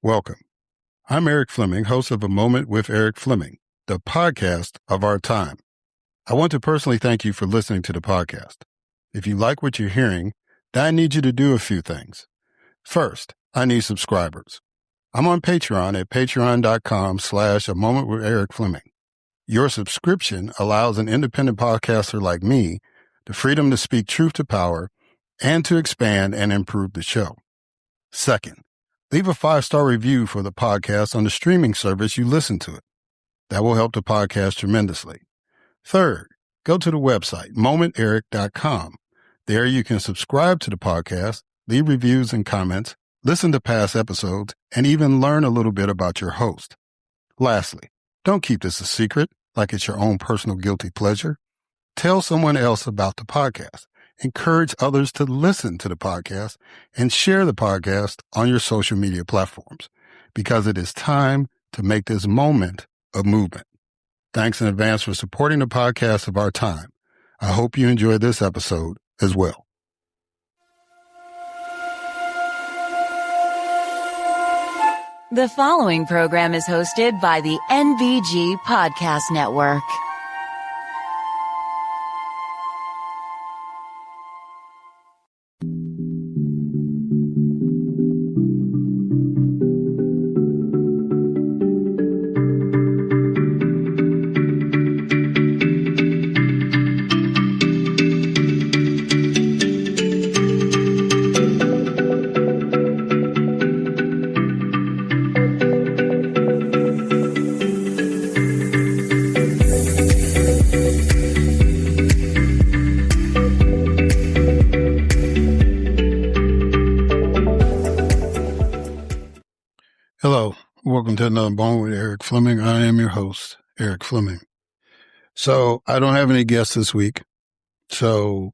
Welcome. I'm Erik Fleming, host of A Moment with Erik Fleming, the podcast of our time. I want to personally thank you for listening to the podcast. If you like what you're hearing, then I need you to do a few things. First, I need subscribers. I'm on Patreon at patreon.com/A Moment with Erik Fleming. Your subscription allows an independent podcaster like me the freedom to speak truth to power and to expand and improve the show. Second, leave a 5-star review for the podcast on the streaming service you listen to it. That will help the podcast tremendously. Third, go to the website, momenterik.com. There you can subscribe to the podcast, leave reviews and comments, listen to past episodes, and even learn a little bit about your host. Lastly, don't keep this a secret like it's your own personal guilty pleasure. Tell someone else about the podcast. Encourage others to listen to the podcast and share the podcast on your social media platforms because it is time to make this moment a movement. Thanks in advance for supporting the podcast of our time. I hope you enjoyed this episode as well. The following program is hosted by the NVG Podcast Network. Hello, welcome to another Moment with Erik Fleming. I am your host, Erik Fleming. So I don't have any guests this week, so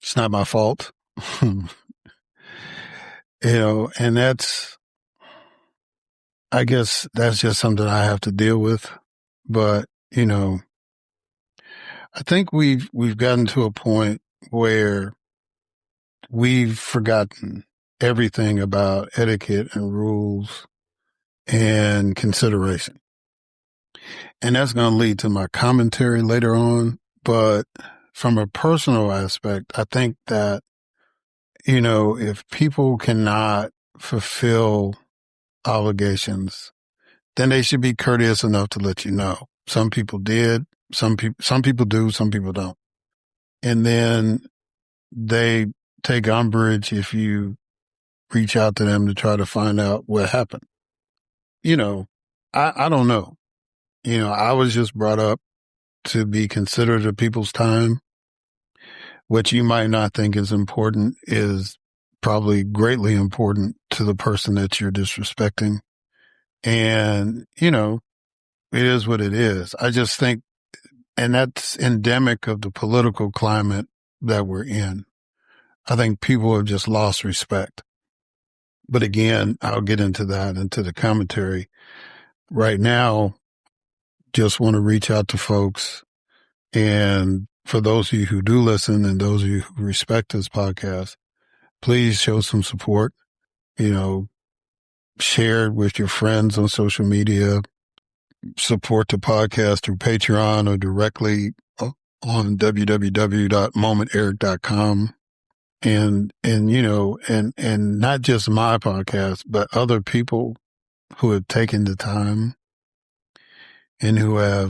it's not my fault. And I guess that's just something I have to deal with. But, I think we've gotten to a point where we've forgotten everything about etiquette and rules and consideration. And that's going to lead to my commentary later on. But from a personal aspect, I think that, if people cannot fulfill obligations, then they should be courteous enough to let you know. Some people did, some people do, some people don't. And then they take umbrage if you reach out to them to try to find out what happened. I don't know. I was just brought up to be considerate of people's time. What you might not think is important is probably greatly important to the person that you're disrespecting. And, it is what it is. I just think, and that's endemic of the political climate that we're in. I think people have just lost respect. But again, I'll get into that, into the commentary. Right now, just want to reach out to folks. And for those of you who do listen and those of you who respect this podcast, please show some support. Share it with your friends on social media. Support the podcast through Patreon or directly on www.momenterik.com. And not just my podcast, but other people who have taken the time and who are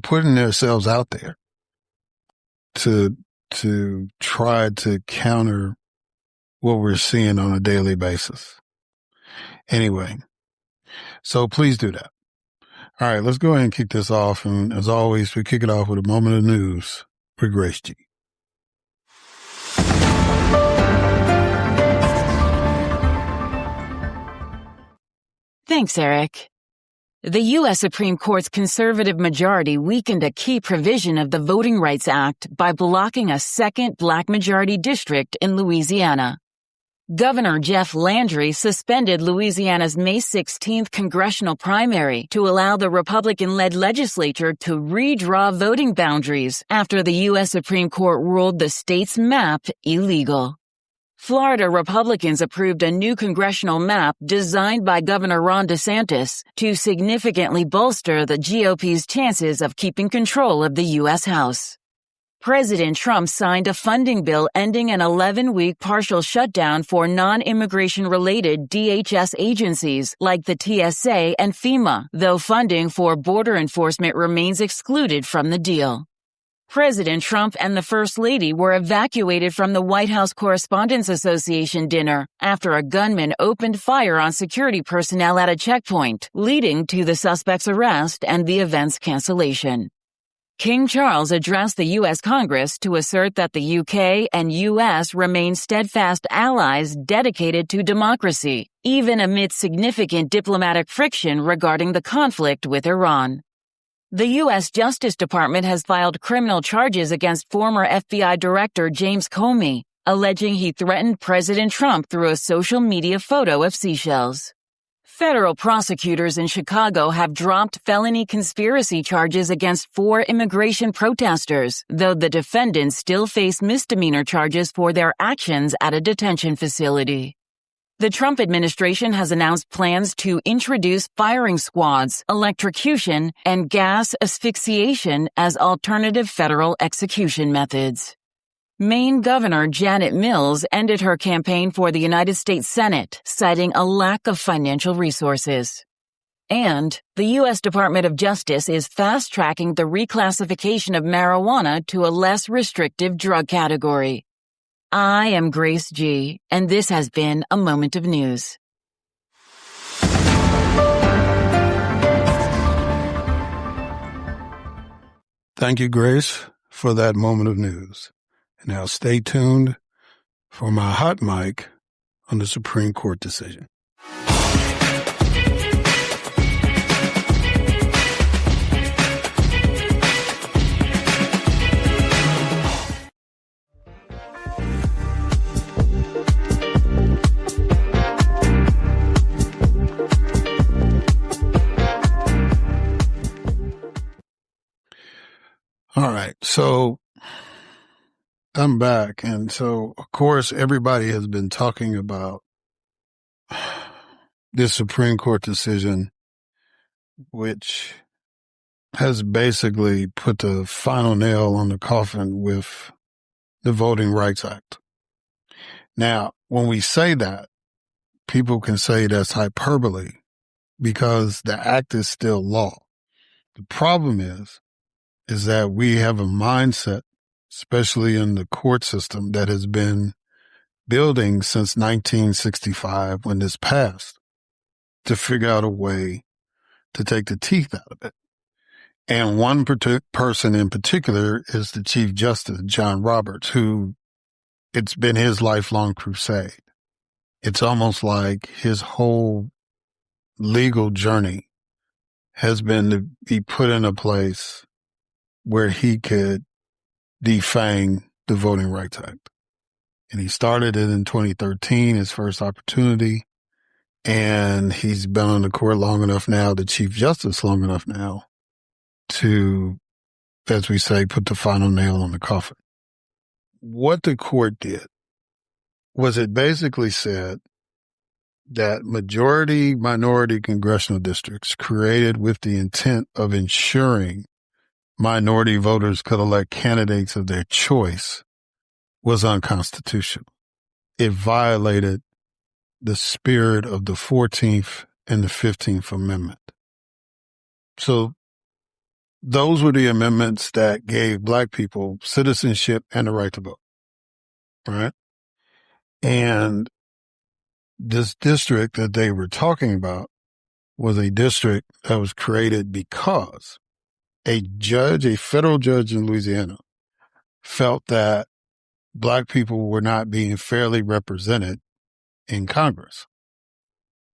putting themselves out there to try to counter what we're seeing on a daily basis. Anyway, so please do that. All right, let's go ahead and kick this off. And as always, we kick it off with a moment of news with Grace G. Thanks, Erik. The U.S. Supreme Court's conservative majority weakened a key provision of the Voting Rights Act by blocking a second black majority district in Louisiana. Governor Jeff Landry suspended Louisiana's May 16th congressional primary to allow the Republican-led legislature to redraw voting boundaries after the U.S. Supreme Court ruled the state's map illegal. Florida Republicans approved a new congressional map designed by Governor Ron DeSantis to significantly bolster the GOP's chances of keeping control of the U.S. House. President Trump signed a funding bill ending an 11-week partial shutdown for non-immigration-related DHS agencies like the TSA and FEMA, though funding for border enforcement remains excluded from the deal. President Trump and the First Lady were evacuated from the White House Correspondents Association dinner after a gunman opened fire on security personnel at a checkpoint, leading to the suspect's arrest and the event's cancellation. King Charles addressed the U.S. Congress to assert that the UK and U.S. remain steadfast allies dedicated to democracy, even amid significant diplomatic friction regarding the conflict with Iran. The U.S. Justice Department has filed criminal charges against former FBI Director James Comey, alleging he threatened President Trump through a social media photo of seashells. Federal prosecutors in Chicago have dropped felony conspiracy charges against 4 immigration protesters, though the defendants still face misdemeanor charges for their actions at a detention facility. The Trump administration has announced plans to introduce firing squads, electrocution, and gas asphyxiation as alternative federal execution methods. Maine Governor Janet Mills ended her campaign for the United States Senate, citing a lack of financial resources. And the U.S. Department of Justice is fast-tracking the reclassification of marijuana to a less restrictive drug category. I am Grace G., and this has been a Moment of News. Thank you, Grace, for that moment of news. And now stay tuned for my hot mic on the Supreme Court decision. All right, so I'm back. And so, of course, everybody has been talking about this Supreme Court decision, which has basically put the final nail on the coffin with the Voting Rights Act. Now, when we say that, people can say that's hyperbole because the act is still law. The problem is that we have a mindset, especially in the court system, that has been building since 1965 when this passed, to figure out a way to take the teeth out of it. And one person in particular is the Chief Justice, John Roberts, who it's been his lifelong crusade. It's almost like his whole legal journey has been to be put in a place where he could defang the Voting Rights Act. And he started it in 2013, his first opportunity. And he's been on the court long enough now, the Chief Justice long enough now, to, as we say, put the final nail on the coffin. What the court did was it basically said that majority minority congressional districts created with the intent of ensuring minority voters could elect candidates of their choice was unconstitutional. It violated the spirit of the 14th and the 15th Amendment. So those were the amendments that gave Black people citizenship and the right to vote, right? And this district that they were talking about was a district that was created because a federal judge in Louisiana, felt that Black people were not being fairly represented in Congress.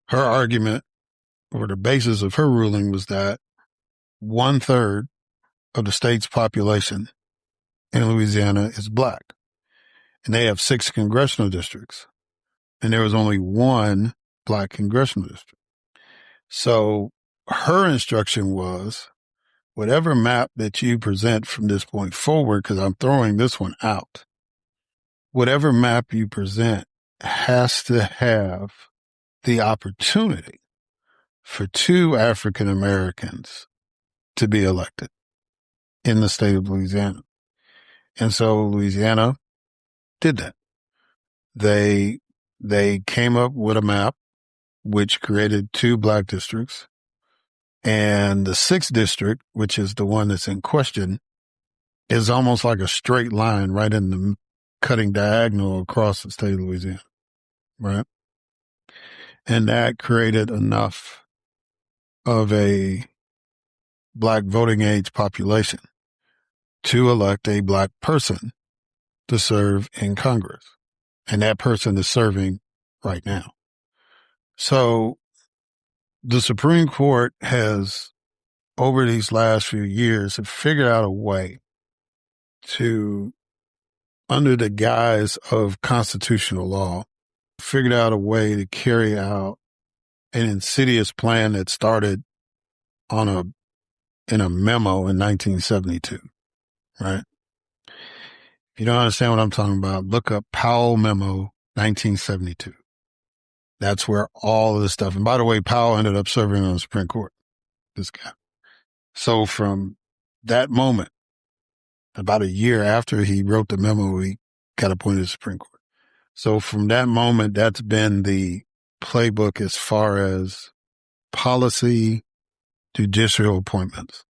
Her argument, or the basis of her ruling, was that 1/3 of the state's population in Louisiana is Black. And they have 6 congressional districts. And there was only 1 Black congressional district. So her instruction was, whatever map that you present from this point forward, because I'm throwing this one out, whatever map you present has to have the opportunity for 2 African Americans to be elected in the state of Louisiana. And so Louisiana did that. They came up with a map which created 2 black districts, and the 6th district, which is the one that's in question, is almost like a straight line right in the cutting diagonal across the state of Louisiana, right? And that created enough of a black voting age population to elect a black person to serve in Congress. And that person is serving right now. So the Supreme Court has, over these last few years, have figured out a way to, under the guise of constitutional law, figured out a way to carry out an insidious plan that started in a memo in 1972, right? If you don't understand what I'm talking about, look up Powell Memo 1972. That's where all of this stuff, and by the way, Powell ended up serving on the Supreme Court, this guy. So from that moment, about a year after he wrote the memo, he got appointed to the Supreme Court. So from that moment, that's been the playbook as far as policy, judicial appointments,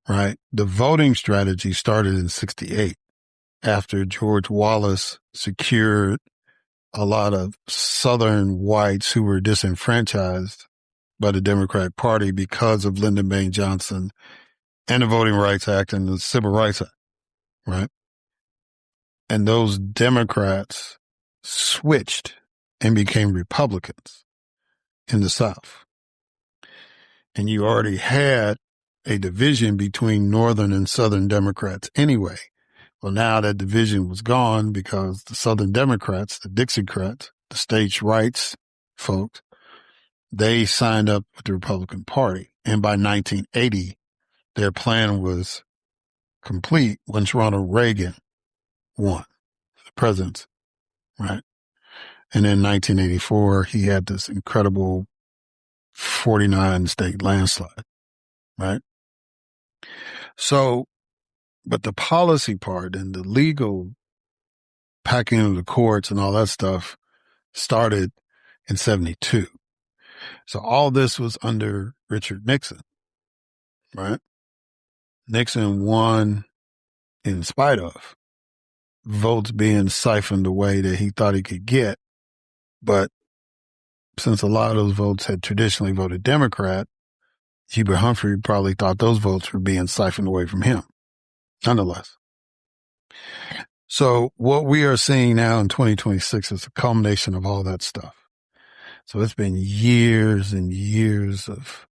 right? The voting strategy started in 1968 after George Wallace secured a lot of Southern whites who were disenfranchised by the Democratic Party because of Lyndon Baines Johnson and the Voting Rights Act and the Civil Rights Act, right? And those Democrats switched and became Republicans in the South. And you already had a division between Northern and Southern Democrats anyway. Well, now that division was gone because the Southern Democrats, the Dixiecrats, the states' rights folks, they signed up with the Republican Party. And by 1980, their plan was complete once Ronald Reagan won the presidency, right? And in 1984, he had this incredible 49 state landslide, right? So, but the policy part and the legal packing of the courts and all that stuff started in 1972. So all this was under Richard Nixon, right? Nixon won in spite of votes being siphoned away that he thought he could get. But since a lot of those votes had traditionally voted Democrat, Hubert Humphrey probably thought those votes were being siphoned away from him, nonetheless. So what we are seeing now in 2026 is a culmination of all that stuff. So it's been years and years of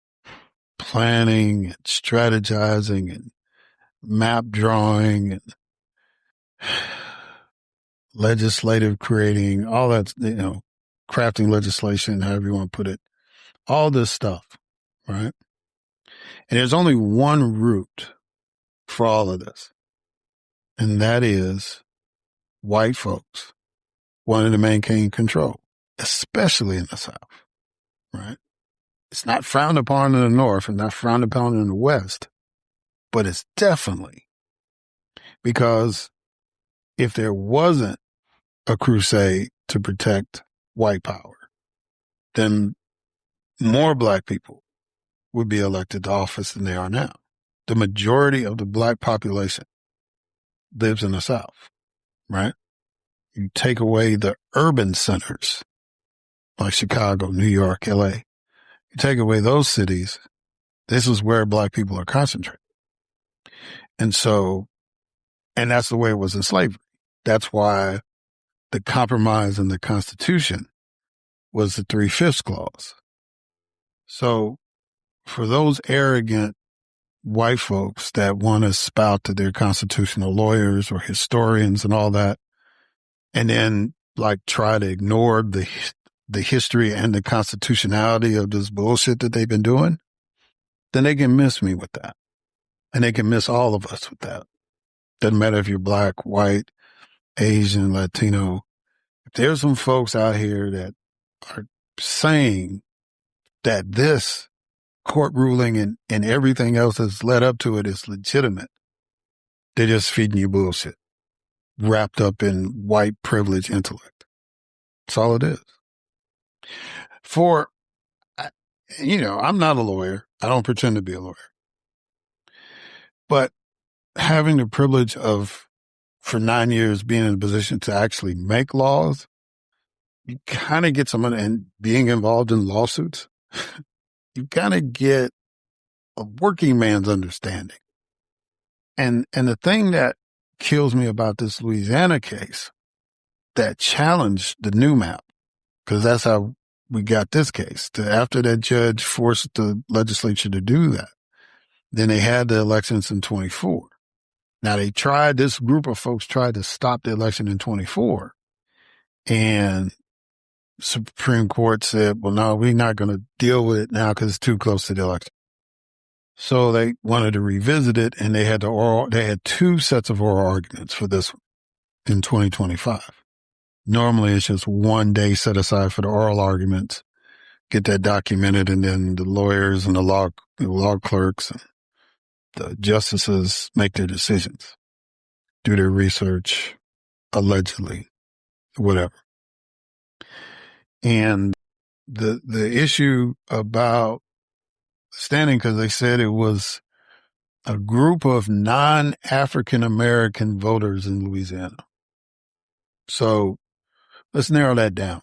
planning and strategizing and map drawing and legislative creating, all that, crafting legislation, however you want to put it, all this stuff, right? And there's only one route for all of this, and that is white folks wanting to maintain control, especially in the South, right? It's not frowned upon in the North and not frowned upon in the West, but it's definitely because if there wasn't a crusade to protect white power, then more black people would be elected to office than they are now. The majority of the black population lives in the South, right? You take away the urban centers like Chicago, New York, LA. You take away those cities, this is where black people are concentrated. And so, and that's the way it was in slavery. That's why the compromise in the Constitution was the 3/5 clause. So for those arrogant white folks that want to spout that they're constitutional lawyers or historians and all that, and then like try to ignore the history and the constitutionality of this bullshit that they've been doing, then they can miss me with that. And they can miss all of us with that. Doesn't matter if you're black, white, Asian, Latino, If there's some folks out here that are saying that this court ruling and everything else that's led up to it is legitimate, they're just feeding you bullshit wrapped up in white privilege intellect. That's all it is. I'm not a lawyer. I don't pretend to be a lawyer. But having the privilege of, for 9 years, being in a position to actually make laws, you kind of get someone, and being involved in lawsuits, you kind of get a working man's understanding. And the thing that kills me about this Louisiana case that challenged the new map, because that's how we got this case. After that judge forced the legislature to do that, then they had the elections in 24. Now this group of folks tried to stop the election in 24, and Supreme Court said, well, no, we're not going to deal with it now because it's too close to the election. So they wanted to revisit it, and they had two sets of oral arguments for this one in 2025. Normally it's just 1 day set aside for the oral arguments, get that documented, and then the lawyers and the law clerks and the justices make their decisions, do their research, allegedly, whatever. And the issue about standing, because they said it was a group of non-African American voters in Louisiana. So let's narrow that down.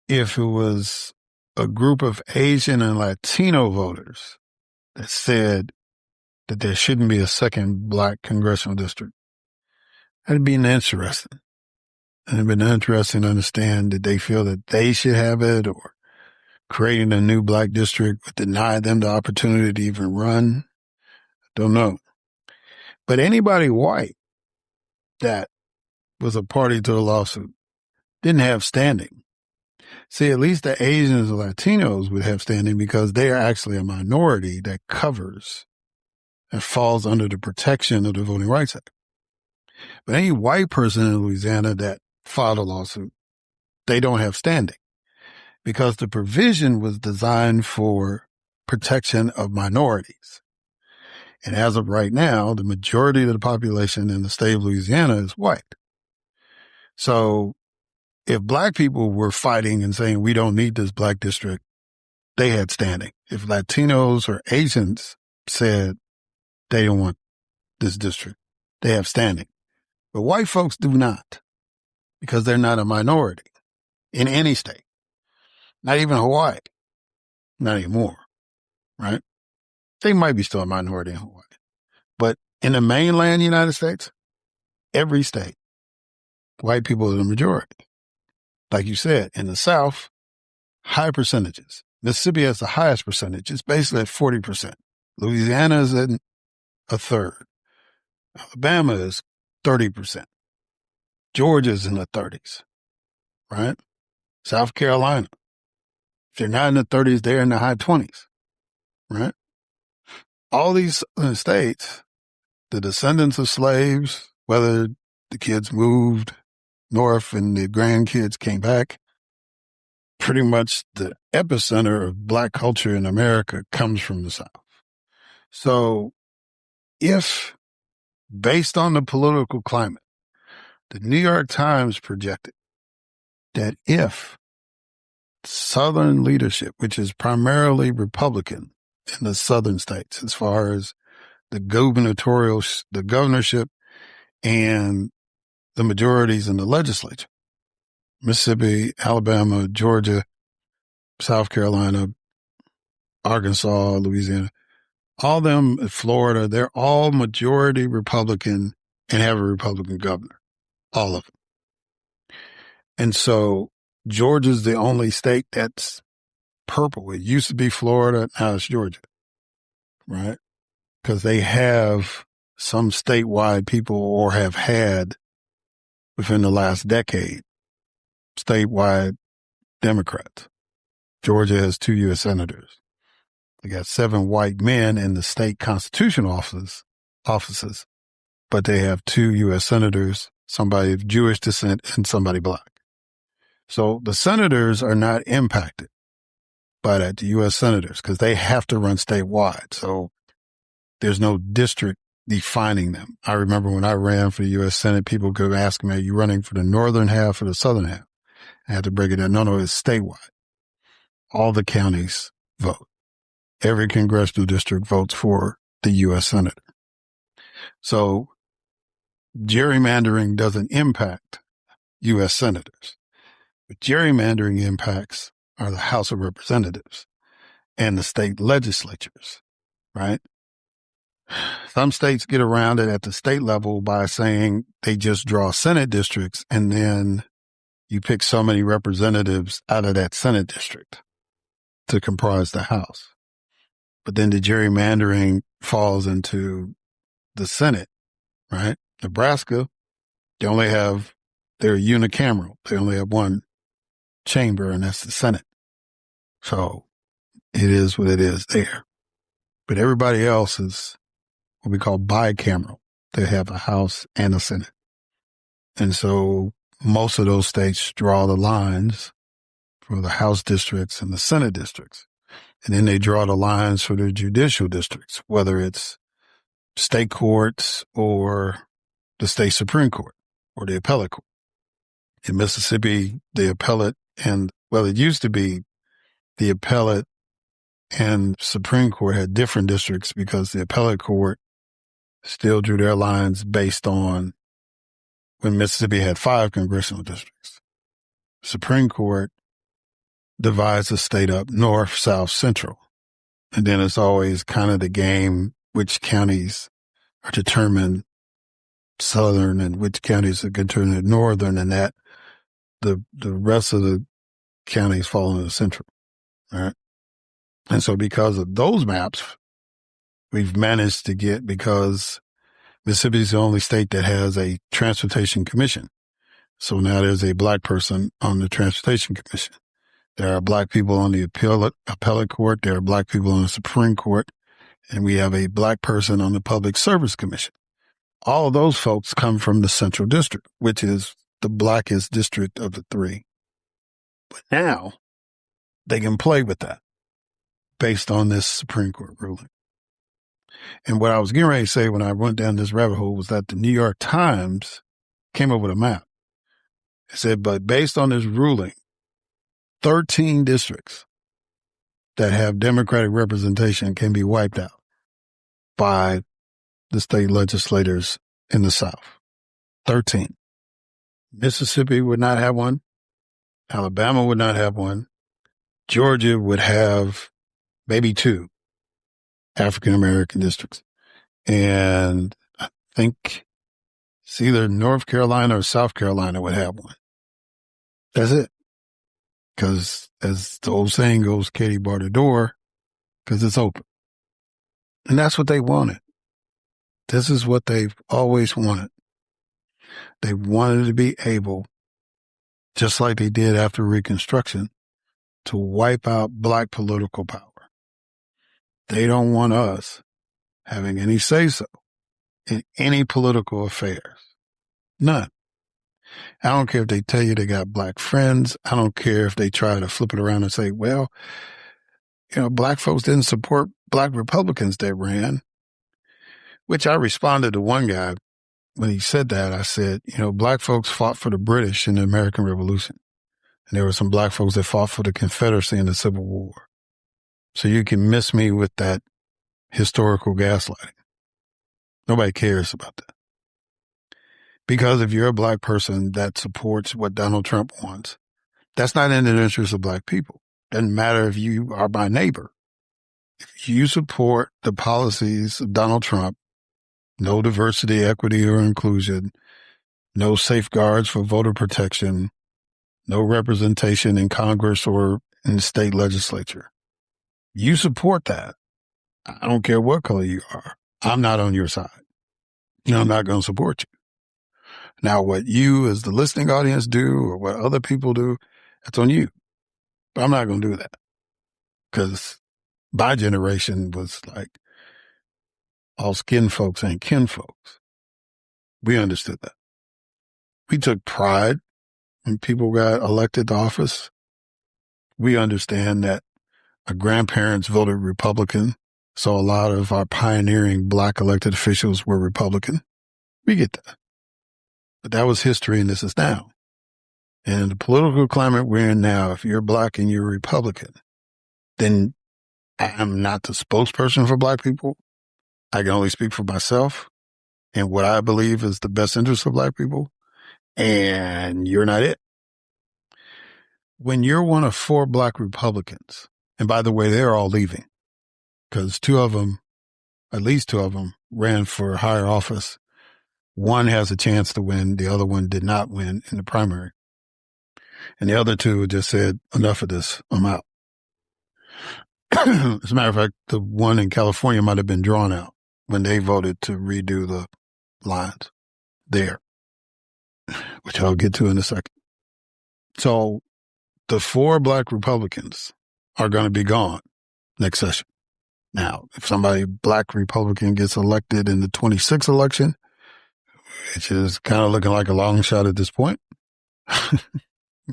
If it was a group of Asian and Latino voters that said that there shouldn't be a second black congressional district, that'd be interesting. And it'd been interesting to understand that they feel that they should have it, or creating a new black district would deny them the opportunity to even run. Don't know. But anybody white that was a party to the lawsuit didn't have standing. See, at least the Asians and Latinos would have standing because they are actually a minority that falls under the protection of the Voting Rights Act. But any white person in Louisiana that filed a lawsuit, they don't have standing because the provision was designed for protection of minorities. And as of right now, the majority of the population in the state of Louisiana is white. So if black people were fighting and saying, we don't need this black district, they had standing. If Latinos or Asians said they don't want this district, they have standing. But white folks do not, because they're not a minority in any state, not even Hawaii, not anymore, right? They might be still a minority in Hawaii. But in the mainland United States, every state, white people are the majority. Like you said, in the South, high percentages. Mississippi has the highest percentage. It's basically at 40%. Louisiana is at a third. Alabama is 30%. Georgia's in the 30s, right? South Carolina. If they're not in the 30s, they're in the high 20s, right? All these states, the descendants of slaves, whether the kids moved north and the grandkids came back, pretty much the epicenter of black culture in America comes from the South. So if, based on the political climate, the New York Times projected that if Southern leadership, which is primarily Republican in the Southern states, as far as the governorship and the majorities in the legislature, Mississippi, Alabama, Georgia, South Carolina, Arkansas, Louisiana, all them, Florida, they're all majority Republican and have a Republican governor. All of them. And so Georgia's the only state that's purple. It used to be Florida, now it's Georgia, right? Because they have some statewide people, or have had within the last decade, statewide Democrats. Georgia has 2 U.S. senators. They got 7 white men in the state constitutional offices, but they have 2 U.S. senators, somebody of Jewish descent and somebody black. So the senators are not impacted by that, the U.S. senators, because they have to run statewide. So there's no district defining them. I remember when I ran for the U.S. Senate, people could ask me, are you running for the northern half or the southern half? I had to break it down. No, it's statewide. All the counties vote. Every congressional district votes for the U.S. senator. So gerrymandering doesn't impact U.S. senators. What gerrymandering impacts are the House of Representatives and the state legislatures, right? Some states get around it at the state level by saying they just draw Senate districts and then you pick so many representatives out of that Senate district to comprise the House. But then the gerrymandering falls into the Senate, right? Nebraska, they're unicameral. They only have one chamber, and that's the Senate. So it is what it is there. But everybody else is what we call bicameral. They have a House and a Senate. And so most of those states draw the lines for the House districts and the Senate districts. And then they draw the lines for the judicial districts, whether it's state courts or the state Supreme Court or the appellate court. In Mississippi, the appellate it used to be the appellate and Supreme Court had different districts because the appellate court still drew their lines based on when Mississippi had 5 congressional districts. Supreme Court divides the state up north, south, central. And then it's always kind of the game, which counties are determined southern and which counties are determined northern, and that the rest of the counties fall into the central. All right. And so because of those maps, we've managed to get, because Mississippi is the only state that has a transportation commission. So now there's a black person on the transportation commission. There are black people on the appellate court. There are black people on the Supreme Court. And we have a black person on the Public Service Commission. All of those folks come from the Central District, which is the blackest district of the 3. But now they can play with that based on this Supreme Court ruling. And what I was getting ready to say when I went down this rabbit hole was that the New York Times came up with a map. It said, but based on this ruling, 13 districts that have Democratic representation can be wiped out by the state legislators in the South. 13. Mississippi would not have one. Alabama would not have one. Georgia would have maybe 2 African-American districts. And I think it's either North Carolina or South Carolina would have one. That's it. Because as the old saying goes, Katie barred the door because it's open. And that's what they wanted. This is what they've always wanted. They wanted to be able, just like they did after Reconstruction, to wipe out black political power. They don't want us having any say-so in any political affairs. None. I don't care if they tell you they got black friends. I don't care if they try to flip it around and say, well, black folks didn't support black Republicans that ran, which I responded to one guy when he said that. I said, black folks fought for the British in the American Revolution. And there were some black folks that fought for the Confederacy in the Civil War. So you can miss me with that historical gaslighting. Nobody cares about that. Because if you're a black person that supports what Donald Trump wants, that's not in the interest of black people. Doesn't matter if you are my neighbor. If you support the policies of Donald Trump, no diversity, equity, or inclusion, no safeguards for voter protection, no representation in Congress or in the state legislature, you support that. I don't care what color you are. I'm not on your side. I'm not going to support you. Now, what you as the listening audience do or what other people do, that's on you. But I'm not going to do that because my generation was like all skin folks ain't kin folks. We understood that. We took pride when people got elected to office, we understand that our grandparents voted Republican. So a lot of our pioneering Black elected officials were Republican. We get that. But that was history and this is now. And in the political climate we're in now, if you're Black and you're Republican, then I'm not the spokesperson for Black people. I can only speak for myself and what I believe is the best interest of Black people. And you're not it. When you're one of 4 Black Republicans, and by the way, they're all leaving because 2 of them, at least 2 of them, ran for higher office. One has a chance to win. The other one did not win in the primary. And the other 2 just said, enough of this, I'm out. As a matter of fact, the one in California might have been drawn out when they voted to redo the lines there, which I'll get to in a second. So the 4 Black Republicans are going to be gone next session. Now, if somebody Black Republican gets elected in the 26th election, which is kind of looking like a long shot at this point,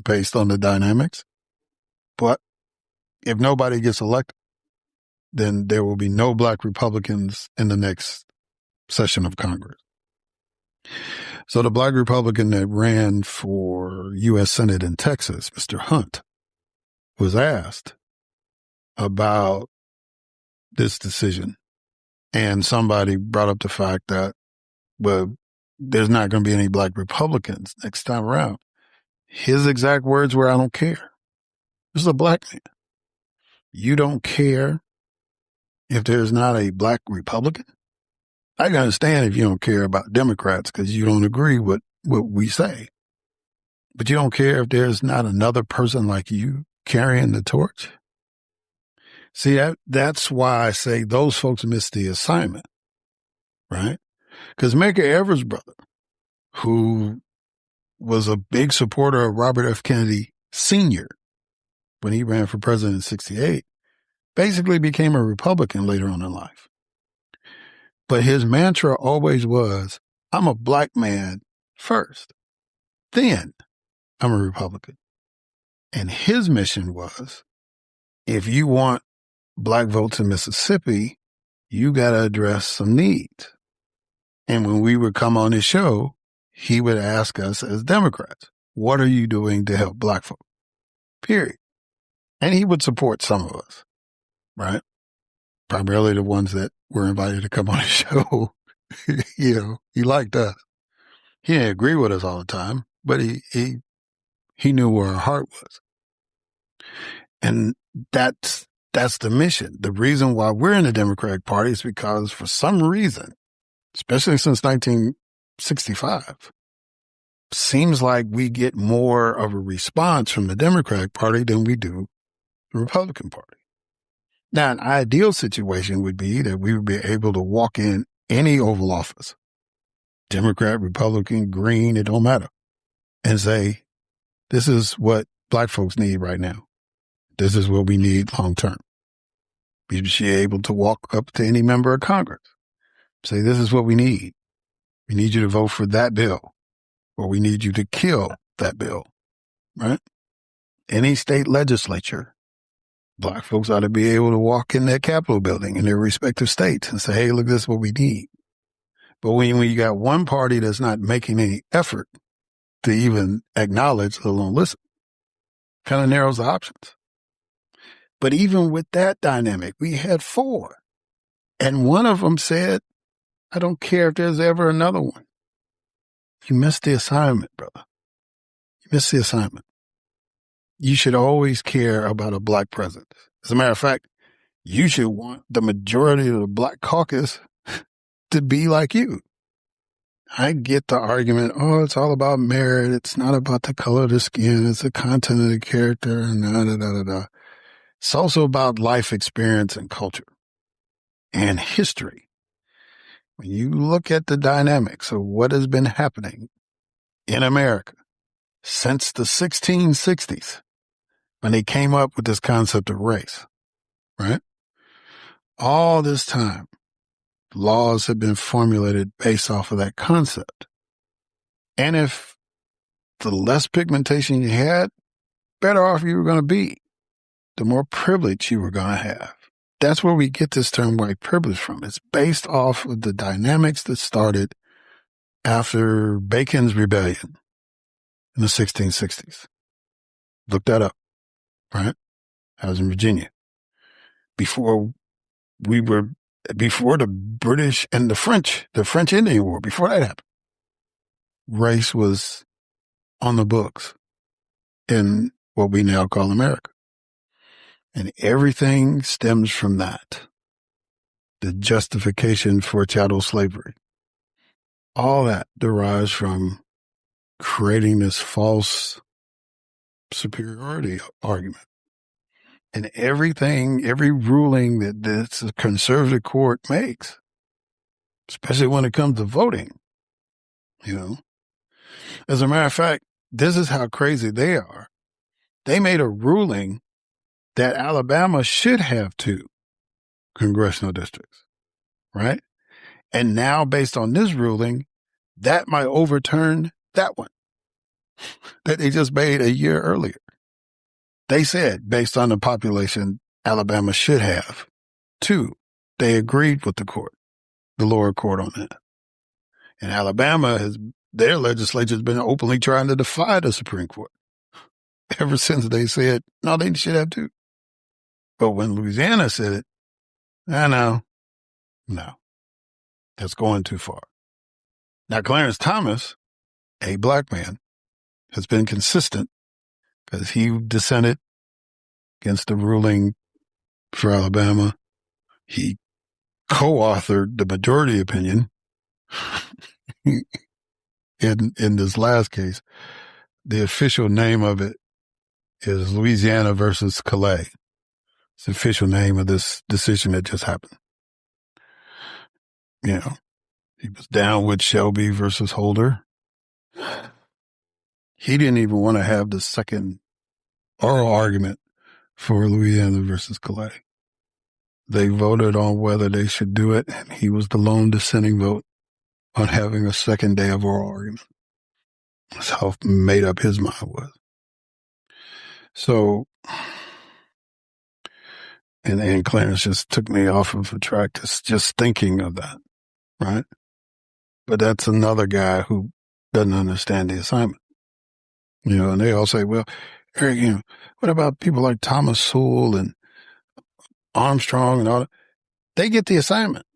based on the dynamics. But if nobody gets elected, then there will be no Black Republicans in the next session of Congress. So the Black Republican that ran for U.S. Senate in Texas, Mr. Hunt, was asked about this decision. And somebody brought up the fact that, well, there's not going to be any Black Republicans next time around. His exact words were, I don't care. This is a Black man. You don't care if there's not a Black Republican? I can understand if you don't care about Democrats because you don't agree with what we say. But you don't care if there's not another person like you carrying the torch? See, that's why I say those folks missed the assignment, right? Because Medgar Evers' brother, who was a big supporter of Robert F. Kennedy Sr. when he ran for president in 1968, basically became a Republican later on in life. But his mantra always was, I'm a Black man first, then I'm a Republican. And his mission was, if you want Black votes in Mississippi, you got to address some needs. And when we would come on his show, he would ask us as Democrats, what are you doing to help Black folks? Period. And he would support some of us, right? Primarily the ones that were invited to come on his show. He liked us. He didn't agree with us all the time, but he knew where our heart was. And that's the mission. The reason why we're in the Democratic Party is because for some reason, especially since 1965, seems like we get more of a response from the Democratic Party than we do the Republican Party. Now, an ideal situation would be that we would be able to walk in any Oval Office, Democrat, Republican, Green, it don't matter, and say, this is what Black folks need right now. This is what we need long term. We should be able to walk up to any member of Congress, say, this is what we need. We need you to vote for that bill, or we need you to kill that bill, right? Any state legislature, Black folks ought to be able to walk in their Capitol building in their respective states and say, hey, look, this is what we need. But when you got one party that's not making any effort to even acknowledge, let alone listen, kind of narrows the options. But even with that dynamic, we had 4. And one of them said, I don't care if there's ever another one. You missed the assignment, brother. You missed the assignment. You should always care about a Black president. As a matter of fact, you should want the majority of the Black caucus to be like you. I get the argument, oh, it's all about merit. It's not about the color of the skin. It's the content of the character. And It's also about life experience and culture and history. When you look at the dynamics of what has been happening in America since the 1660s, when they came up with this concept of race, right? All this time, laws have been formulated based off of that concept. And if the less pigmentation you had, better off you were going to be, the more privilege you were going to have. That's where we get this term white privilege from. It's based off of the dynamics that started after Bacon's Rebellion in the 1660s. Look that up, right? I was in Virginia. Before the British and the French Indian War, before that happened, race was on the books in what we now call America. And everything stems from that. The justification for chattel slavery. All that derives from creating this false superiority argument. And every ruling that this conservative court makes, especially when it comes to voting, As a matter of fact, this is how crazy they are. They made a ruling that Alabama should have 2 congressional districts, right? And now, based on this ruling, that might overturn that one that they just made a year earlier. They said, based on the population, Alabama should have 2. They agreed with the lower court on that. And Alabama their legislature has been openly trying to defy the Supreme Court ever since they said, no, they should have 2. But when Louisiana said it, no, that's going too far. Now, Clarence Thomas, a black man, has been consistent because he dissented against the ruling for Alabama. He co-authored the majority opinion in this last case. The official name of it is Louisiana versus Calais. It's the official name of this decision that just happened. He was down with Shelby versus Holder. He didn't even want to have the second oral argument for Louisiana versus Calais. They voted on whether they should do it, and he was the lone dissenting vote on having a second day of oral argument. That's how made up his mind was. So, and Clarence just took me off of a track just thinking of that, right? But that's another guy who doesn't understand the assignment. And they all say, well, Eric, what about people like Thomas Sewell and Armstrong and all that? They get the assignment.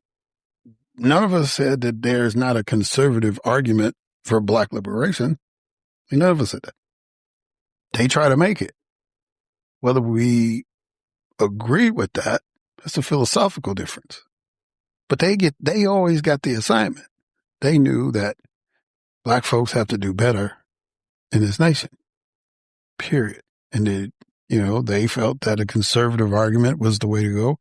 None of us said that there's not a conservative argument for black liberation. None of us said that. They try to make it. Whether we agree with that, that's a philosophical difference. But they always got the assignment. They knew that black folks have to do better in this nation. Period. And they felt that a conservative argument was the way to go.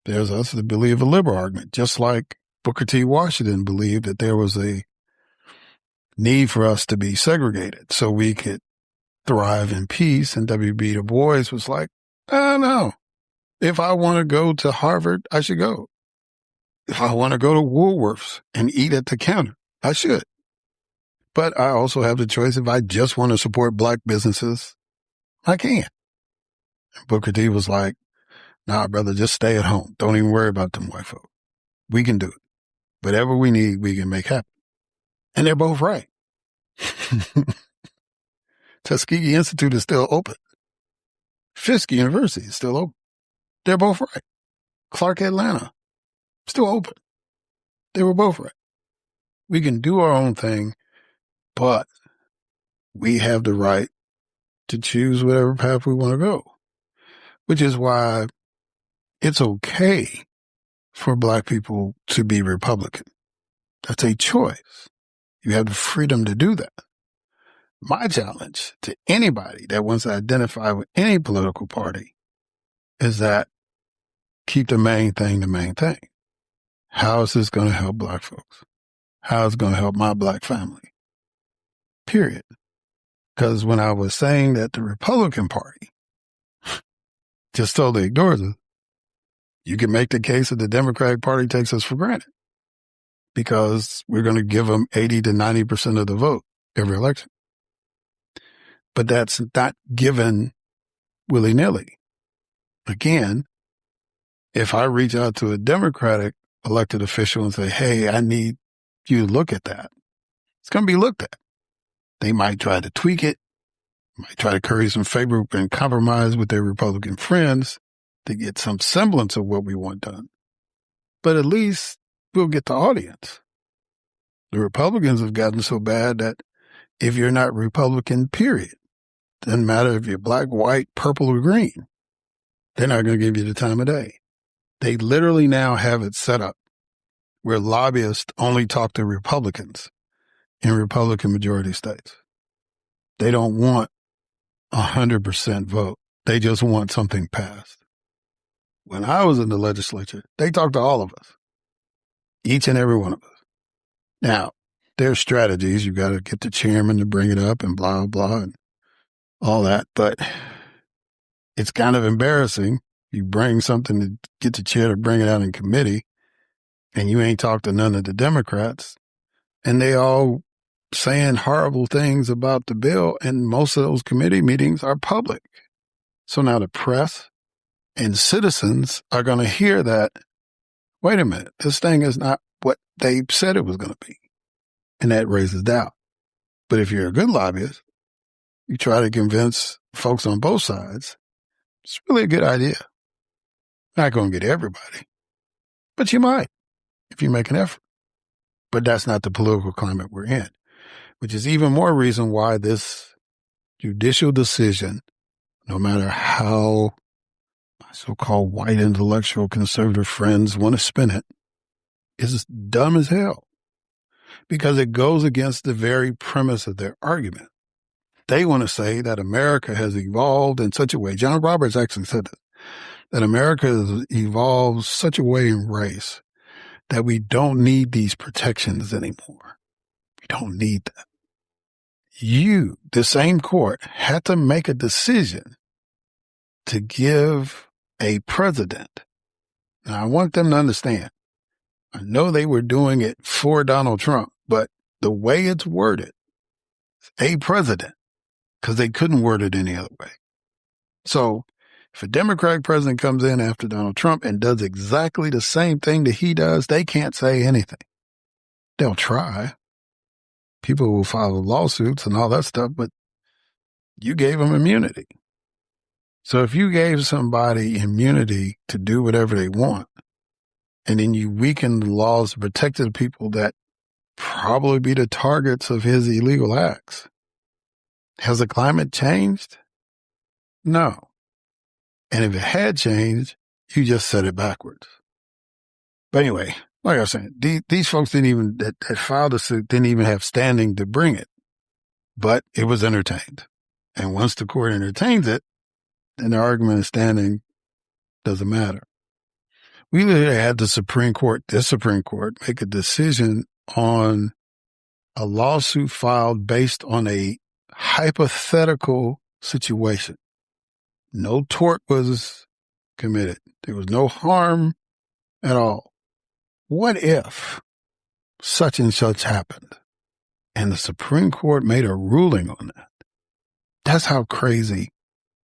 There's us that believe a liberal argument, just like Booker T. Washington believed that there was a need for us to be segregated so we could thrive in peace. And W.B. Du Bois was like, no. If I want to go to Harvard, I should go. If I want to go to Woolworths and eat at the counter, I should. But I also have the choice. If I just want to support black businesses, I can. And Booker T was like, nah, brother, just stay at home. Don't even worry about them white folk. We can do it. Whatever we need, we can make happen. And they're both right. Tuskegee Institute is still open. Fisk University is still open. They're both right. Clark Atlanta, still open. They were both right. We can do our own thing, but we have the right to choose whatever path we want to go, which is why it's okay for black people to be Republican. That's a choice. You have the freedom to do that. My challenge to anybody that wants to identify with any political party is that keep the main thing the main thing. How is this going to help black folks? How is it going to help my black family? Period. Because when I was saying that the Republican Party just totally ignores us, you can make the case that the Democratic Party takes us for granted because we're going to give them 80 to 90% of the vote every election. but that's not given willy-nilly. Again, if I reach out to a Democratic elected official and say, hey, I need you to look at that, it's going to be looked at. They might try to tweak it, might try to curry some favor and compromise with their Republican friends to get some semblance of what we want done. But at least we'll get the audience. The Republicans have gotten so bad that if you're not Republican, period, doesn't matter if you're black, white, purple, or green, they're not going to give you the time of day. They literally now have it set up where lobbyists only talk to Republicans in Republican majority states. They don't want 100% vote. They just want something passed. When I was in the legislature, they talked to all of us, each and every one of us. Now, there's strategies. You got to get the chairman to bring it up and blah, blah, and all that. But it's kind of embarrassing. You bring something to get the chair to bring it out in committee, and you ain't talked to none of the Democrats, and they all saying horrible things about the bill, and most of those committee meetings are public. So now the press and citizens are going to hear that, wait a minute, this thing is not what they said it was going to be. And that raises doubt. But if you're a good lobbyist, you try to convince folks on both sides, it's really a good idea. Not going to get everybody, but you might if you make an effort. But that's not the political climate we're in, which is even more reason why this judicial decision, no matter how my so-called white intellectual conservative friends want to spin it, is dumb as hell. Because it goes against the very premise of their argument. They want to say that America has evolved in such a way, John Roberts actually said this, that America has evolved such a way in race that we don't need these protections anymore. We don't need that. You, the same court, had to make a decision to give a president. Now, I want them to understand, I know they were doing it for Donald Trump, but the way it's worded, it's a president, because they couldn't word it any other way. So if a Democratic president comes in after Donald Trump and does exactly the same thing that he does, they can't say anything. They'll try. People will file lawsuits and all that stuff, but you gave them immunity. So if you gave somebody immunity to do whatever they want, and then you weaken the laws to protect the people that probably be the targets of his illegal acts, has the climate changed? No. And if it had changed, you just set it backwards. But anyway, like I was saying, these folks that filed the suit didn't even have standing to bring it, but it was entertained. And once the court entertains it, then the argument of standing doesn't matter. We literally had this Supreme Court, make a decision on a lawsuit filed based on a hypothetical situation. No tort was committed. There was no harm at all. What if such and such happened? And the Supreme Court made a ruling on that. That's how crazy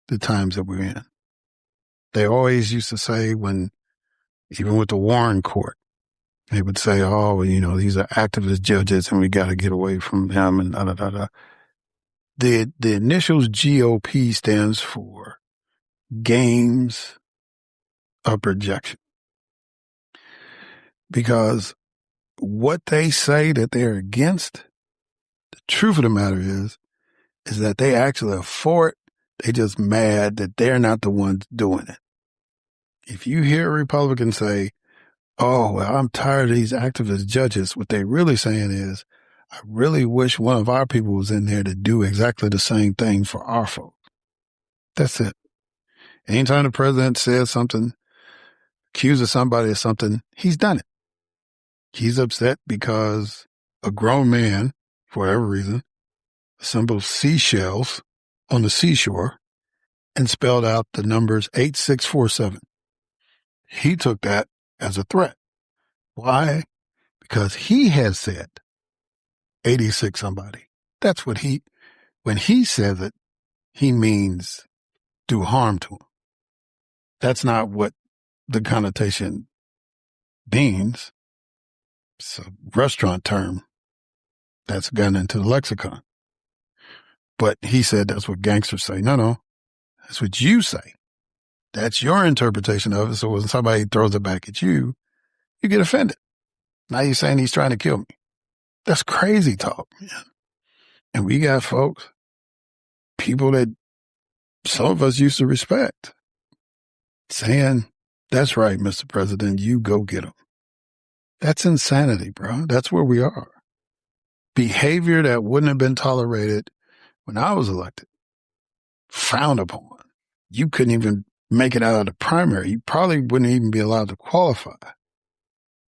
the times that we're in. They always used to say even with the Warren Court, they would say, oh, these are activist judges and we got to get away from them and da-da-da-da. The initials GOP stands for games of projection. Because what they say that they're against, the truth of the matter is that they actually are for it. They just mad that they're not the ones doing it. If you hear a Republican say, oh, well, I'm tired of these activist judges, what they're really saying is, I really wish one of our people was in there to do exactly the same thing for our folks. That's it. Anytime the president says something, accuses somebody of something, he's done it. He's upset because a grown man, for whatever reason, assembled seashells on the seashore and spelled out the numbers 8647. He took that as a threat. Why? Because he has said 86 somebody. That's what when he says it, he means do harm to him. That's not what the connotation means. It's a restaurant term that's gotten into the lexicon. But he said that's what gangsters say. No, that's what you say. That's your interpretation of it. So when somebody throws it back at you, you get offended. Now you're saying he's trying to kill me. That's crazy talk, man. And we got folks, people that some of us used to respect, saying, that's right, Mr. President, you go get him. That's insanity, bro. That's where we are. Behavior that wouldn't have been tolerated when I was elected, frowned upon. You couldn't even make it out of the primary. You probably wouldn't even be allowed to qualify.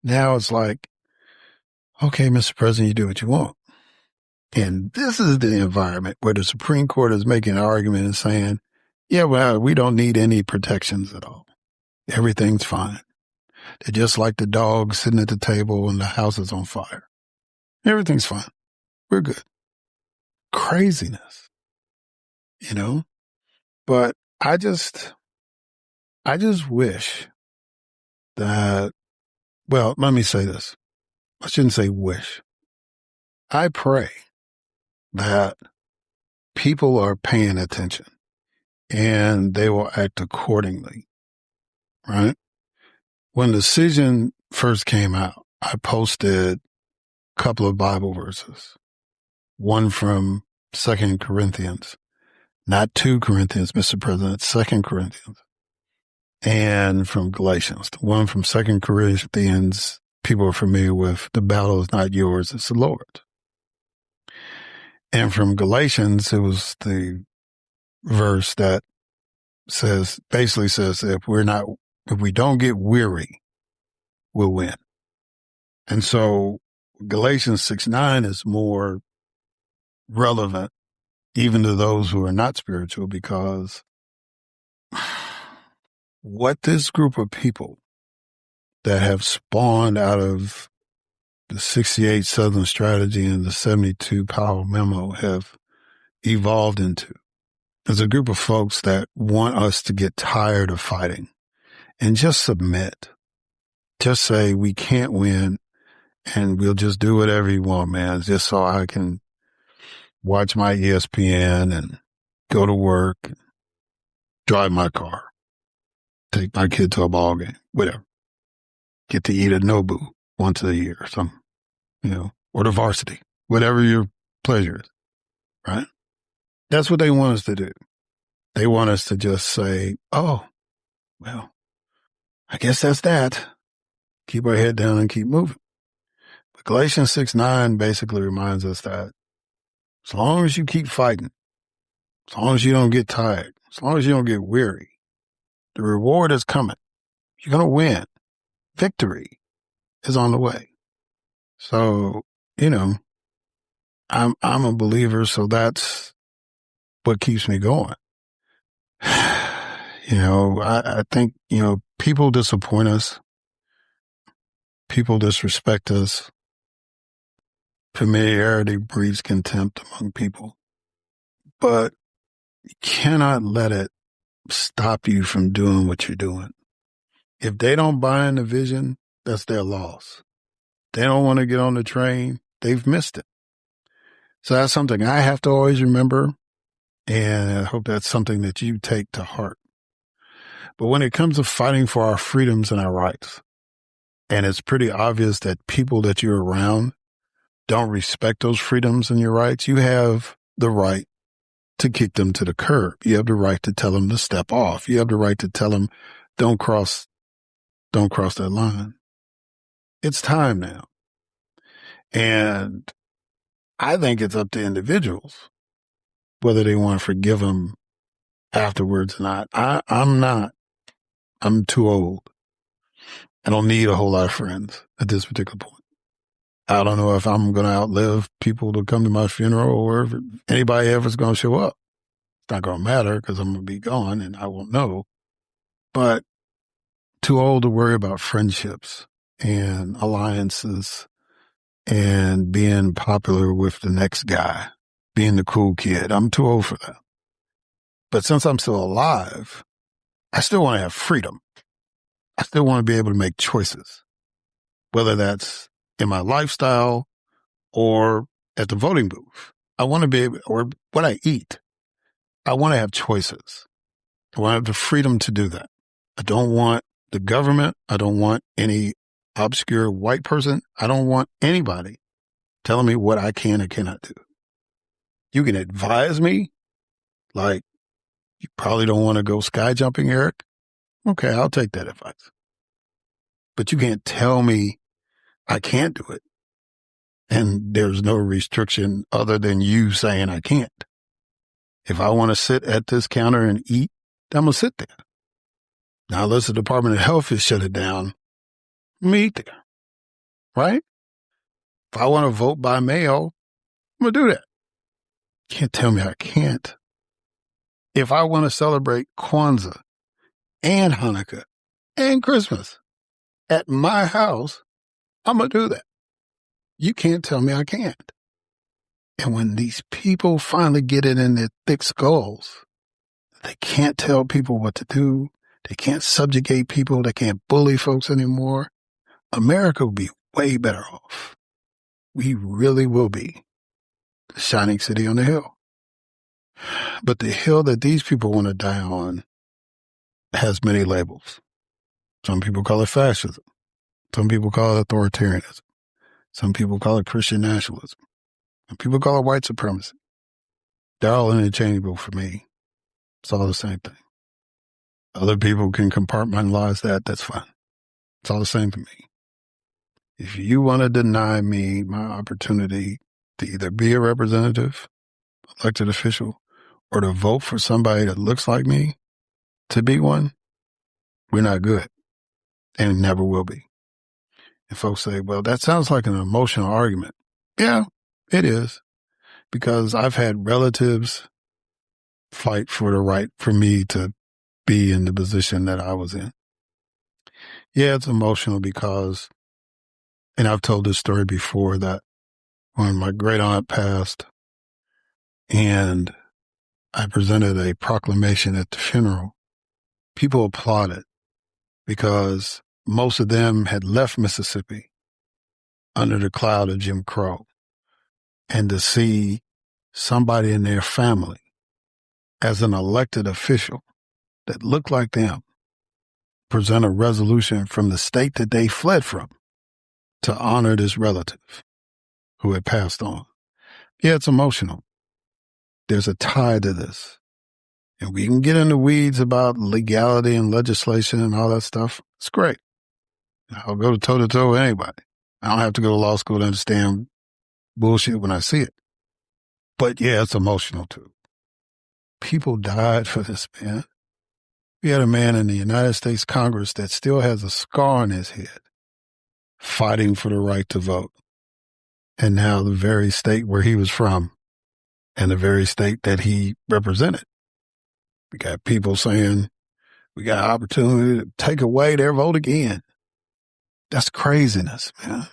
Now it's like, okay, Mr. President, you do what you want. And this is the environment where the Supreme Court is making an argument and saying, yeah, well, we don't need any protections at all. Everything's fine. They're just like the dog sitting at the table and the house is on fire. Everything's fine. We're good. Craziness, you know? But I just wish that, well, let me say this. I shouldn't say wish. I pray that people are paying attention and they will act accordingly, right? When the decision first came out, I posted a couple of Bible verses, one from 2 Corinthians, not 2 Corinthians, Mr. President, 2 Corinthians, and from Galatians. The one from 2 Corinthians, people are familiar with, the battle is not yours, it's the Lord's. And from Galatians, it was the verse that basically says, if we don't get weary, we'll win. And so Galatians 6:9 is more relevant even to those who are not spiritual, because what this group of people that have spawned out of the 68 Southern Strategy and the 72 Powell Memo have evolved into is a group of folks that want us to get tired of fighting and just submit. Just say we can't win and we'll just do whatever you want, man, just so I can watch my ESPN and go to work, drive my car, take my kid to a ball game, whatever. Get to eat at Nobu once a year or something, or the varsity, whatever your pleasure is, right? That's what they want us to do. They want us to just say, oh, well, I guess that's that. Keep our head down and keep moving. But Galatians 6:9 basically reminds us that as long as you keep fighting, as long as you don't get tired, as long as you don't get weary, the reward is coming. You're going to win. Victory is on the way. So, I'm a believer, so that's what keeps me going. I think, people disappoint us. People disrespect us. Familiarity breeds contempt among people. But you cannot let it stop you from doing what you're doing. If they don't buy in the vision, that's their loss. They don't want to get on the train, they've missed it. So that's something I have to always remember, and I hope that's something that you take to heart. But when it comes to fighting for our freedoms and our rights, and it's pretty obvious that people that you're around don't respect those freedoms and your rights, you have the right to kick them to the curb. You have the right to tell them to step off. You have the right to tell them, don't cross that line. It's time now. And I think it's up to individuals whether they want to forgive them afterwards or not. I'm not. I'm too old. I don't need a whole lot of friends at this particular point. I don't know if I'm going to outlive people to come to my funeral or if anybody ever's going to show up. It's not going to matter because I'm going to be gone and I won't know. But too old to worry about friendships and alliances and being popular with the next guy, being the cool kid. I'm too old for that. But since I'm still alive, I still want to have freedom. I still want to be able to make choices, whether that's in my lifestyle or at the voting booth. I want to be able, or what I eat. I want to have choices. I want to have the freedom to do that. I don't want the government. I don't want any obscure white person. I don't want anybody telling me what I can and cannot do. You can advise me, like, you probably don't want to go sky jumping, Eric. Okay, I'll take that advice. But you can't tell me I can't do it. And there's no restriction other than you saying I can't. If I want to sit at this counter and eat, I'm going to sit there. Now, unless the Department of Health has shut it down, I'm going to eat there. Right? If I want to vote by mail, I'm going to do that. Can't tell me I can't. If I want to celebrate Kwanzaa and Hanukkah and Christmas at my house, I'm going to do that. You can't tell me I can't. And when these people finally get it in their thick skulls, they can't tell people what to do. They can't subjugate people. They can't bully folks anymore. America will be way better off. We really will be the shining city on the hill. But the hill that these people want to die on has many labels. Some people call it fascism. Some people call it authoritarianism. Some people call it Christian nationalism. Some people call it white supremacy. They're all interchangeable for me. It's all the same thing. Other people can compartmentalize that. That's fine. It's all the same for me. If you want to deny me my opportunity to either be a representative, elected official, or to vote for somebody that looks like me to be one, we're not good and never will be. And folks say, well, that sounds like an emotional argument. Yeah, it is, because I've had relatives fight for the right for me to be in the position that I was in. Yeah, it's emotional because, and I've told this story before, that when my great aunt passed and I presented a proclamation at the funeral, people applauded because most of them had left Mississippi under the cloud of Jim Crow. And to see somebody in their family as an elected official that looked like them present a resolution from the state that they fled from to honor this relative who had passed on. Yeah, it's emotional. There's a tie to this. And we can get in the weeds about legality and legislation and all that stuff. It's great. I'll go toe-to-toe with anybody. I don't have to go to law school to understand bullshit when I see it. But yeah, it's emotional too. People died for this, man. We had a man in the United States Congress that still has a scar on his head fighting for the right to vote. And now the very state where he was from and the very state that he represented, we got people saying we got an opportunity to take away their vote again. That's craziness, man.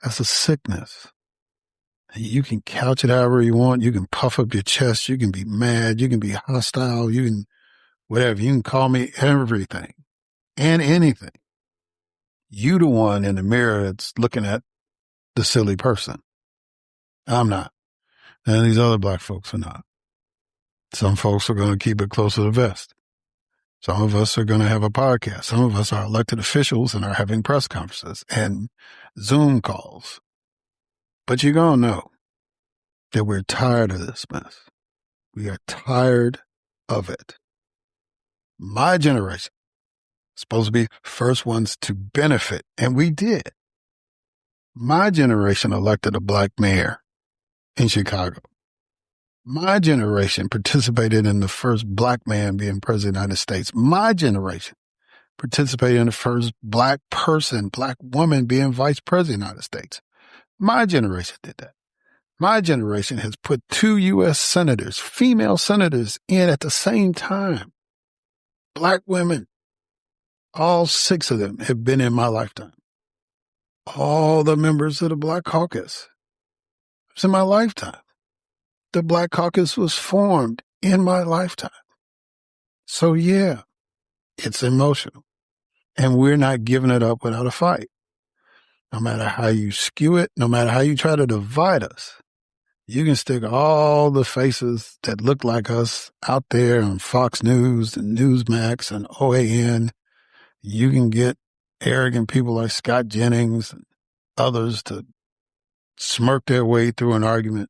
That's a sickness. You can couch it however you want. You can puff up your chest. You can be mad. You can be hostile. You can whatever. You can call me everything and anything. You the one in the mirror that's looking at the silly person. I'm not. And these other black folks are not. Some folks are going to keep it close to the vest. Some of us are going to have a podcast. Some of us are elected officials and are having press conferences and Zoom calls. But you're going to know that we're tired of this mess. We are tired of it. My generation is supposed to be first ones to benefit, and we did. My generation elected a black mayor in Chicago. My generation participated in the first black man being president of the United States. My generation participated in the first black person, black woman being vice president of the United States. My generation did that. My generation has put 2 U.S. senators, female senators, in at the same time. Black women. All 6 of them have been in my lifetime. All the members of the Black Caucus. It was in my lifetime. The Black Caucus was formed in my lifetime. So yeah, it's emotional. And we're not giving it up without a fight. No matter how you skew it, no matter how you try to divide us, you can stick all the faces that look like us out there on Fox News and Newsmax and OAN. You can get arrogant people like Scott Jennings and others to smirk their way through an argument,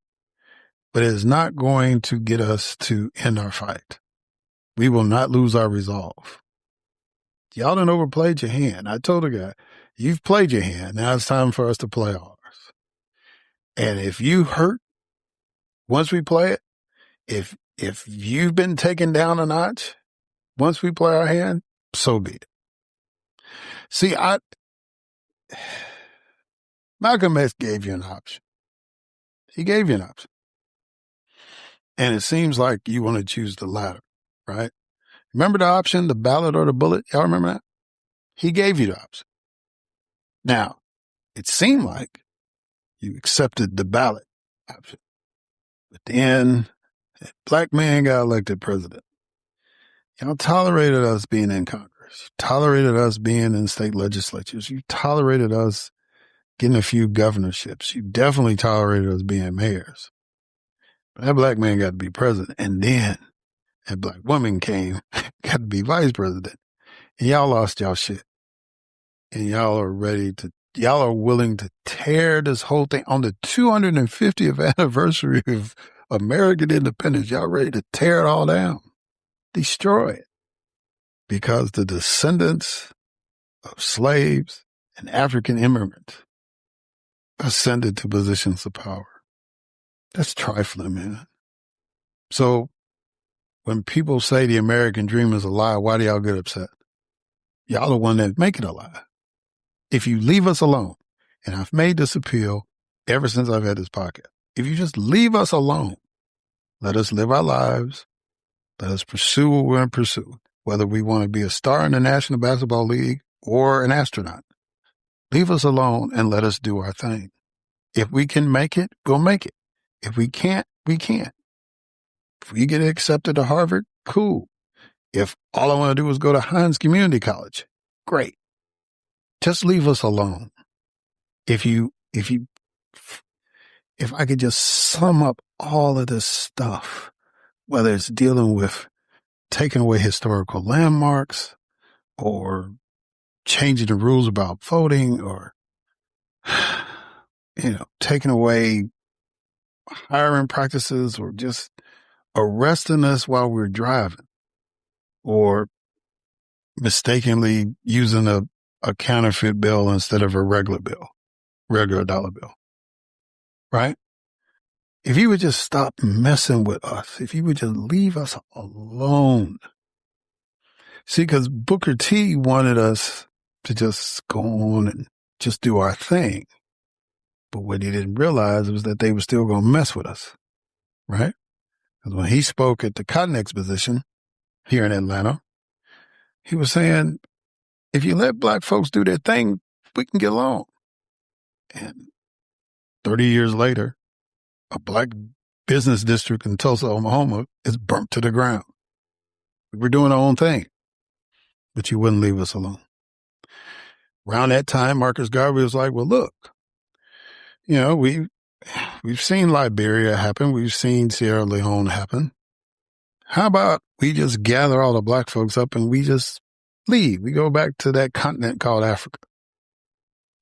but it is not going to get us to end our fight. We will not lose our resolve. Y'all done overplayed your hand. I told the guy, you've played your hand. Now it's time for us to play ours. And if you hurt once we play it, if you've been taken down a notch once we play our hand, so be it. See, Malcolm X gave you an option. He gave you an option. And it seems like you want to choose the latter, right? Remember the option, the ballot or the bullet? Y'all remember that? He gave you the option. Now, it seemed like you accepted the ballot option. But then that black man got elected president. Y'all tolerated us being in Congress. You tolerated us being in state legislatures. You tolerated us getting a few governorships. You definitely tolerated us being mayors. But that black man got to be president. And then that black woman came, got to be vice president. And y'all lost y'all shit. And y'all are willing to tear this whole thing on the 250th anniversary of American independence. Y'all ready to tear it all down, destroy it. Because the descendants of slaves and African immigrants ascended to positions of power. That's trifling, man. So when people say the American dream is a lie, why do y'all get upset? Y'all the one that make it a lie. If you leave us alone, and I've made this appeal ever since I've had this podcast, if you just leave us alone, let us live our lives, let us pursue what we're going to pursue, whether we want to be a star in the National Basketball League or an astronaut. Leave us alone and let us do our thing. If we can make it, we'll make it. If we can't, we can't. If we get accepted to Harvard, cool. If all I want to do is go to Hines Community College, great. Just leave us alone. If I could just sum up all of this stuff, whether it's dealing with taking away historical landmarks or changing the rules about voting or, taking away hiring practices or just arresting us while we're driving or mistakenly using a counterfeit bill instead of a regular dollar bill, right? If you would just stop messing with us, if you would just leave us alone. See, because Booker T wanted us to just go on and just do our thing. But what he didn't realize was that they were still going to mess with us, right? Because when he spoke at the Cotton Exposition here in Atlanta, he was saying, if you let black folks do their thing, we can get along. And 30 years later, a black business district in Tulsa, Oklahoma is burnt to the ground. We were doing our own thing, but you wouldn't leave us alone. Around that time, Marcus Garvey was like, well, look, we've seen Liberia happen. We've seen Sierra Leone happen. How about we just gather all the black folks up and we just leave? We go back to that continent called Africa.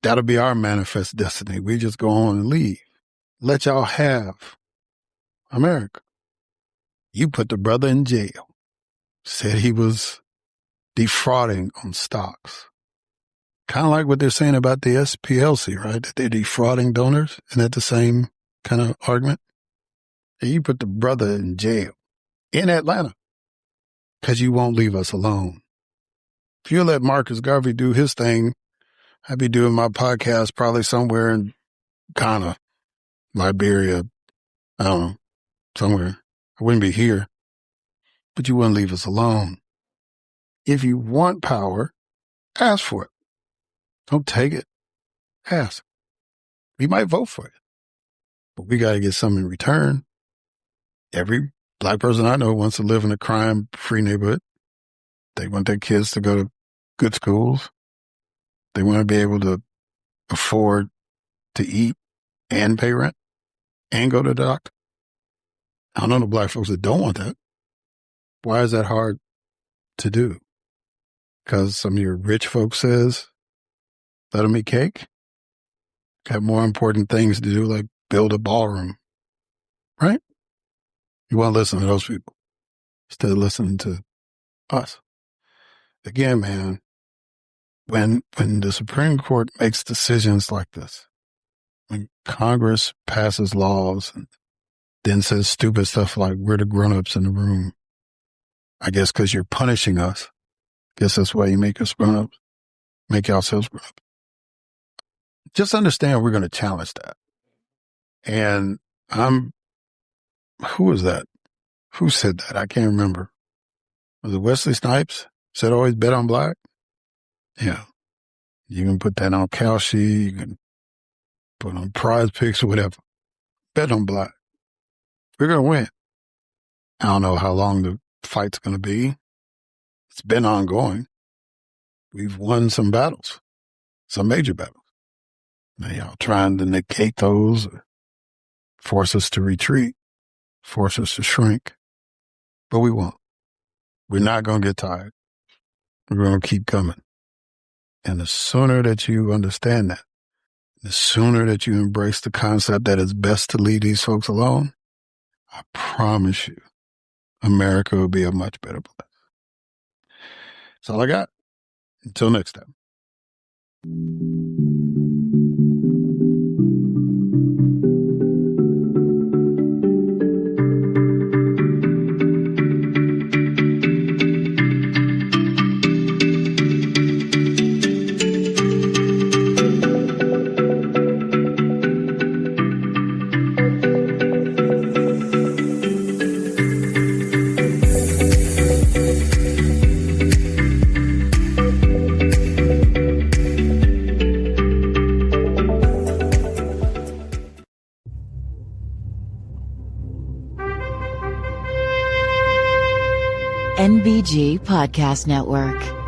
That'll be our manifest destiny. We just go on and leave. Let y'all have America. You put the brother in jail. Said he was defrauding on stocks. Kind of like what they're saying about the SPLC, right? That they're defrauding donors. Isn't that the same kind of argument? And you put the brother in jail in Atlanta because you won't leave us alone. If you let Marcus Garvey do his thing, I'd be doing my podcast probably somewhere in Ghana, Liberia, I don't know, somewhere. I wouldn't be here, but you wouldn't leave us alone. If you want power, ask for it. Don't take it. Ask. We might vote for it, but we got to get something in return. Every black person I know wants to live in a crime-free neighborhood. They want their kids to go to good schools. They want to be able to afford to eat and pay rent and go to the doctor. I don't know the black folks that don't want that. Why is that hard to do? Because some of your rich folks says, let them eat cake. Got more important things to do, like build a ballroom, right? You want to listen to those people instead of listening to us. Again, man, when the Supreme Court makes decisions like this, when Congress passes laws and then says stupid stuff like we're the grown-ups in the room, I guess because you're punishing us. Guess that's why you make us grown-ups, make yourselves grown-ups. Just understand we're going to challenge that. And who was that? Who said that? I can't remember. Was it Wesley Snipes? Said always bet on black? Yeah. You can put that on Kalshi, you can put on Prize Picks or whatever. Bet on black. We're going to win. I don't know how long the fight's going to be. It's been ongoing. We've won some battles, some major battles. Now y'all trying to negate those, or force us to retreat, force us to shrink. But we won't. We're not going to get tired. We're going to keep coming. And the sooner that you understand that, the sooner that you embrace the concept that it's best to leave these folks alone, I promise you, America will be a much better place. That's all I got. Until next time. NBG Podcast Network.